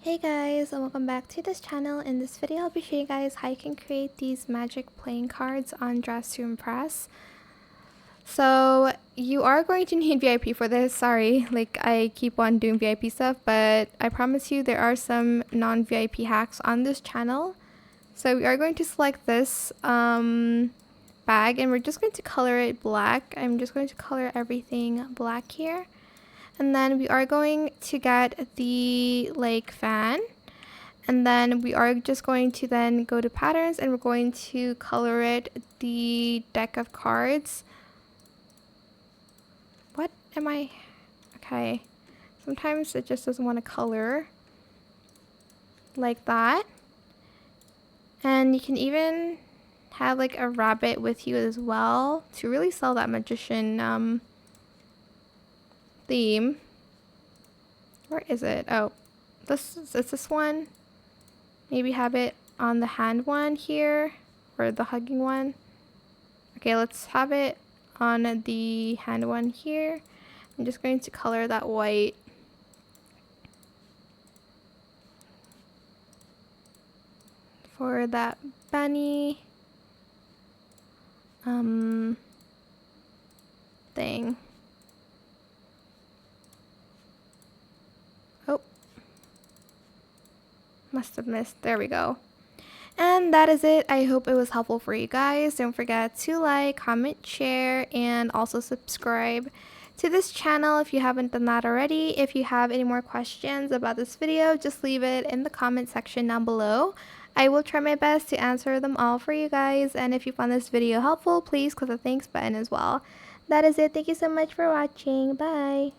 Hey guys, and welcome back to this channel. In this video I'll be showing you guys how you can create these magic playing cards on Dress to Impress. So you are going to need VIP for this. Sorry, like I keep on doing VIP stuff, but I promise you there are some non-VIP hacks on this channel. So we are going to select this bag and we're just going to color it black. I'm just going to color everything black here. And then we are going to get the like fan, and then we are just going to then go to patterns and we're going to color it the deck of cards. What am I? Okay, sometimes it just doesn't want to color like that. And you can even have like a rabbit with you as well to really sell that magician theme. Where is it? Oh, this is this one. Maybe have it on the hand one here, or the hugging one. Okay, let's have it on the hand one here. I'm just going to color that white. For that bunny thing. Oh, must have missed. There we go. And that is it. I hope it was helpful for you guys. Don't forget to like, comment, share, and also subscribe to this channel if you haven't done that already. If you have any more questions about this video, just leave it in the comment section down below. I will try my best to answer them all for you guys. And if you found this video helpful, please click the thanks button as well. That is it. Thank you so much for watching. Bye.